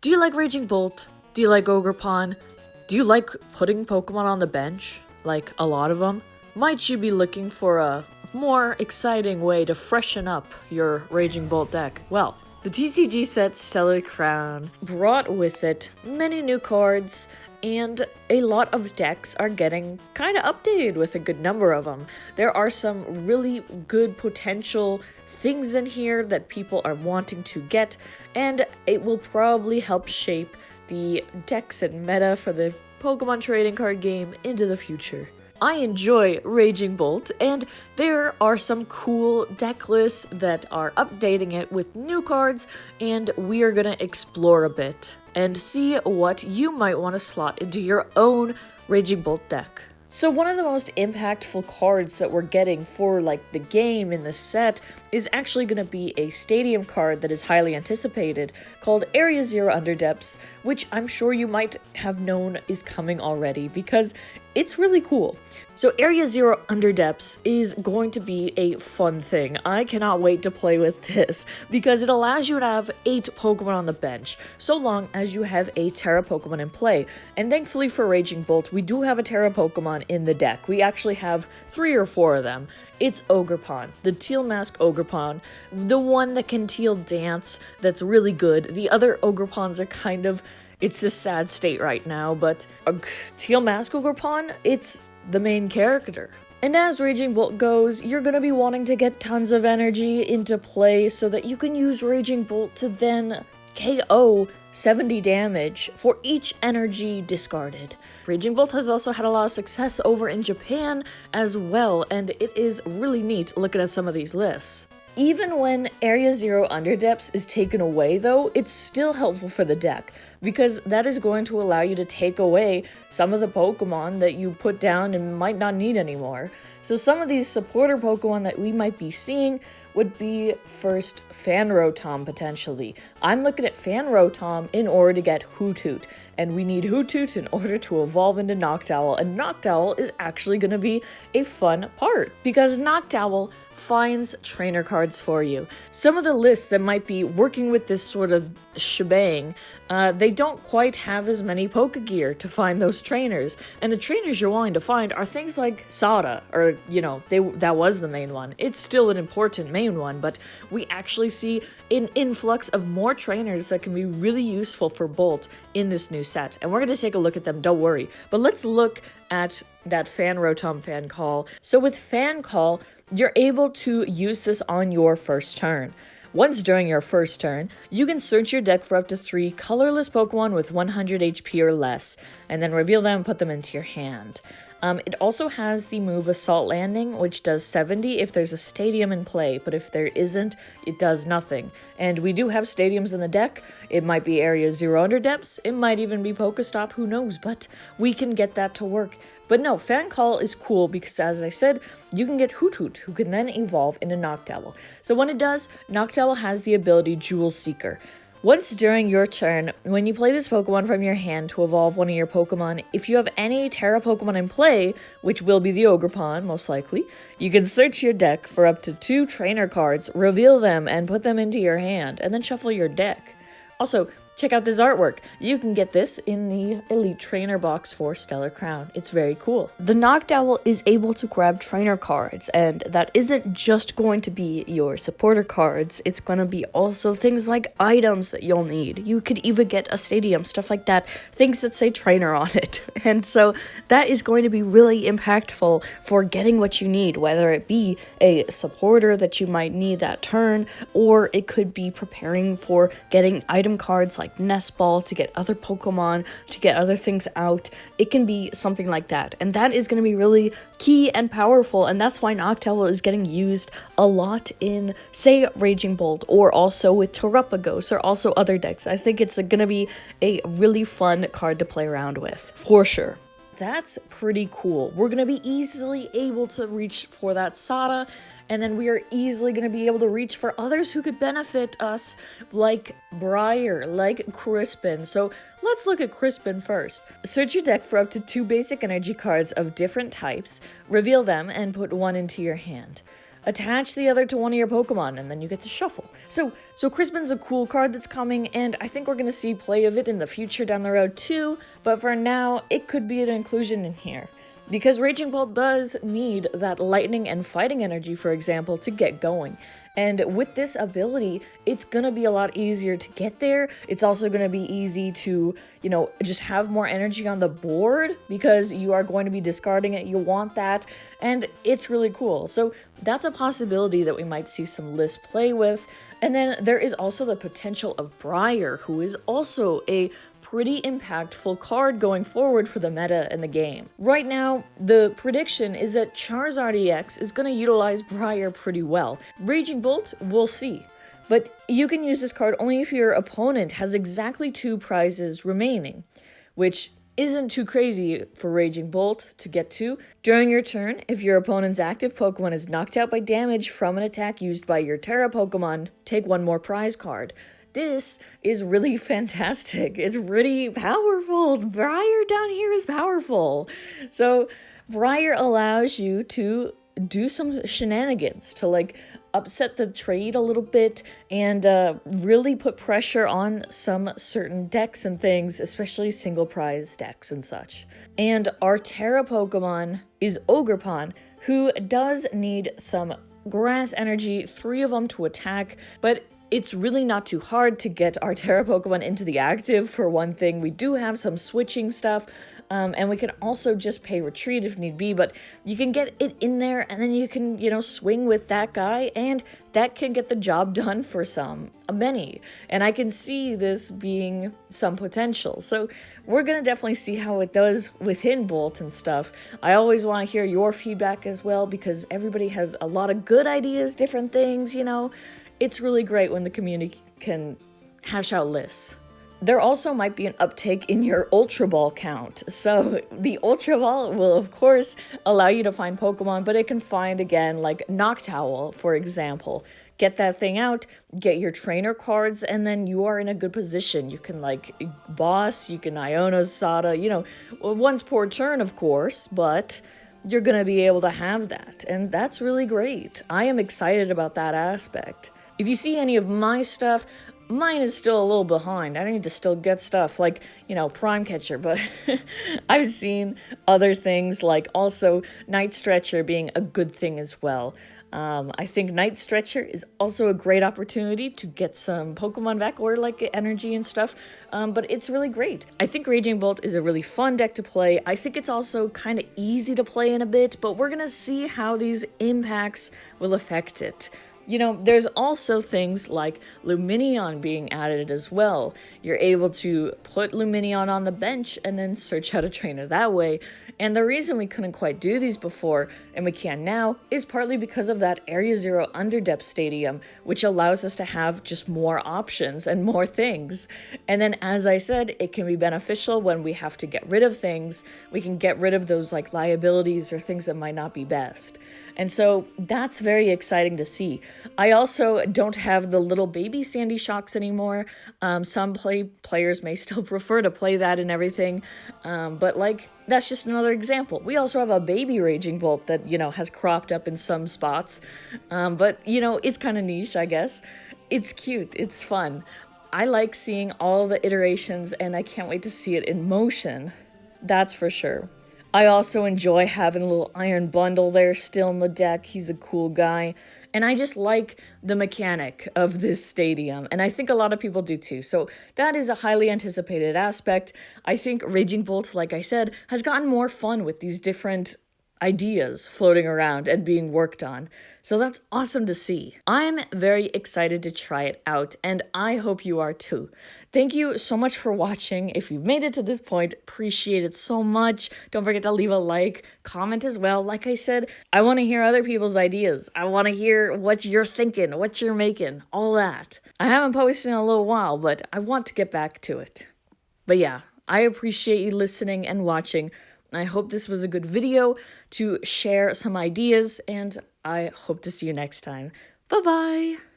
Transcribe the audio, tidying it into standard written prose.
Do you like Raging Bolt? Do you like Ogerpon? Do you like putting Pokemon on the bench? Like a lot of them? Might you be looking for a more exciting way to freshen up your Raging Bolt deck? Well, the TCG set Stellar Crown brought with it many new cards, and a lot of decks are getting kind of updated with a good number of them. There are some really good potential things in here that people are wanting to get, and it will probably help shape the decks and meta for the Pokemon trading card game into the future. I enjoy Raging Bolt, and there are some cool deck lists that are updating it with new cards, and we are gonna explore a bit and see what you might want to slot into your own Raging Bolt deck. So one of the most impactful cards that we're getting for the game in the set is actually going to be a stadium card that is highly anticipated called Area Zero Underdepths, which I'm sure you might have known is coming already because it's really cool. So Area Zero Underdepths is going to be a fun thing. I cannot wait to play with this because it allows you to have 8 Pokemon on the bench, so long as you have a Terra Pokemon in play. And thankfully for Raging Bolt, we do have a Terra Pokemon in the deck. We actually have 3 or 4 of them. It's Ogerpon, the Teal Mask Ogerpon, the one that can Teal Dance that's really good. The other Ogerpons are it's a sad state right now, but Teal Mask Ogerpon, it's the main character. And as Raging Bolt goes, you're going to be wanting to get tons of energy into play so that you can use Raging Bolt to then KO 70 damage for each energy discarded. Raging Bolt has also had a lot of success over in Japan as well, and it is really neat looking at some of these lists. Even when Area Zero Underdepths is taken away though, it's still helpful for the deck, because that is going to allow you to take away some of the Pokemon that you put down and might not need anymore. So some of these supporter Pokemon that we might be seeing would be first Fanrotom potentially. I'm looking at Fanrotom in order to get Hoothoot, and we need Hoothoot in order to evolve into Noctowl, and Noctowl is actually going to be a fun part, because Noctowl finds trainer cards for you. Some of the lists that might be working with this sort of shebang, they don't quite have as many Pokegear to find those trainers, and the trainers you're wanting to find are things like Sada, or, that was the main one. It's still an important main one, but we actually see an influx of more trainers that can be really useful for Bolt in this new set, and we're going to take a look at them, don't worry. But let's look at that Fanrotom Fan Call. So with Fan Call, you're able to use this on your first turn. Once during your first turn, you can search your deck for up to 3 colorless Pokemon with 100 HP or less, and then reveal them and put them into your hand. It also has the move Assault Landing, which does 70 if there's a stadium in play, but if there isn't, it does nothing. And we do have stadiums in the deck. It might be Area Zero Underdepths, it might even be Pokestop, who knows, but we can get that to work. But no, Fan Call is cool because, as I said, you can get Hoothoot, who can then evolve into Noctowl. So when it does, Noctowl has the ability Jewel Seeker. Once during your turn, when you play this Pokemon from your hand to evolve one of your Pokemon, if you have any Terra Pokemon in play, which will be the Ogerpon, most likely, you can search your deck for up to 2 trainer cards, reveal them, and put them into your hand, and then shuffle your deck. Also, check out this artwork. You can get this in the Elite Trainer box for Stellar Crown. It's very cool. The Noctowl is able to grab trainer cards, and that isn't just going to be your supporter cards. It's going to be also things like items that you'll need. You could even get a stadium, stuff like that, things that say trainer on it. And so that is going to be really impactful for getting what you need, whether it be a supporter that you might need that turn, or it could be preparing for getting item cards like Nest Ball to get other Pokemon, to get other things out. It can be something like that, and that is going to be really key and powerful, and that's why Noctowl is getting used a lot in, say, Raging Bolt, or also with Terrapagos, or also other decks. I think it's going to be a really fun card to play around with, for sure. That's pretty cool. We're going to be easily able to reach for that Sada, and then we are easily going to be able to reach for others who could benefit us, like Briar, like Crispin. So let's look at Crispin first. Search your deck for up to 2 basic energy cards of different types, reveal them, and put 1 into your hand. attach the other to one of your Pokemon, and then you get to shuffle. So Crispin's a cool card that's coming, and I think we're going to see play of it in the future down the road too, but for now, it could be an inclusion in here. Because Raging Bolt does need that lightning and fighting energy, for example, to get going. And with this ability, it's gonna be a lot easier to get there. It's also gonna be easy to, just have more energy on the board because you are going to be discarding it. You want that, and it's really cool. So that's a possibility that we might see some lists play with. And then there is also the potential of Briar, who is also a pretty impactful card going forward for the meta in the game. Right now, the prediction is that Charizard EX is going to utilize Briar pretty well. Raging Bolt, we'll see. But you can use this card only if your opponent has exactly 2 prizes remaining, which isn't too crazy for Raging Bolt to get to. During your turn, if your opponent's active Pokemon is knocked out by damage from an attack used by your Terra Pokemon, take 1 more prize card. This is really fantastic. It's really powerful. Briar down here is powerful. So Briar allows you to do some shenanigans to upset the trade a little bit and really put pressure on some certain decks and things, especially single prize decks and such. And our Terra Pokemon is Ogerpon, who does need some grass energy, 3 of them to attack, but it's really not too hard to get our Terra Pokemon into the active, for one thing. We do have some switching stuff, and we can also just pay retreat if need be, but you can get it in there, and then you can, swing with that guy, and that can get the job done for many. And I can see this being some potential. So we're going to definitely see how it does within Bolt and stuff. I always want to hear your feedback as well, because everybody has a lot of good ideas, different things, It's really great when the community can hash out lists. There also might be an uptake in your Ultra Ball count. So the Ultra Ball will, of course, allow you to find Pokemon, but it can find, again, like Noctowl, for example. Get that thing out, get your trainer cards, and then you are in a good position. You can, boss, you can Iono's Sada, once per turn, of course, but you're going to be able to have that, and that's really great. I am excited about that aspect. If you see any of my stuff, mine is still a little behind. I need to still get stuff like, Prime Catcher, but I've seen other things like also Night Stretcher being a good thing as well. I think Night Stretcher is also a great opportunity to get some Pokemon back or energy and stuff, but it's really great. I think Raging Bolt is a really fun deck to play. I think it's also kind of easy to play in a bit, but we're going to see how these impacts will affect it. There's also things like Lumineon being added as well. You're able to put Lumineon on the bench and then search out a trainer that way. And the reason we couldn't quite do these before, and we can now, is partly because of that Area 0 underdepth stadium, which allows us to have just more options and more things. And then, as I said, it can be beneficial when we have to get rid of things. We can get rid of those liabilities or things that might not be best. And so that's very exciting to see. I also don't have the little baby Sandy Shocks anymore. Some players may still prefer to play that and everything. But that's just another example. We also have a baby Raging Bolt that, has cropped up in some spots. But, it's kind of niche, I guess. It's cute. It's fun. I like seeing all the iterations, and I can't wait to see it in motion. That's for sure. I also enjoy having a little Iron Bundle there still in the deck. He's a cool guy. And I just like the mechanic of this stadium. And I think a lot of people do too. So that is a highly anticipated aspect. I think Raging Bolt, like I said, has gotten more fun with these different ideas floating around and being worked on. So that's awesome to see. I'm very excited to try it out, and I hope you are too. Thank you so much for watching. If you've made it to this point, appreciate it so much. Don't forget to leave a like, comment as well. Like I said, I want to hear other people's ideas. I want to hear what you're thinking, what you're making, all that. I haven't posted in a little while, but I want to get back to it. But yeah, I appreciate you listening and watching. I hope this was a good video to share some ideas, and I hope to see you next time. Bye-bye!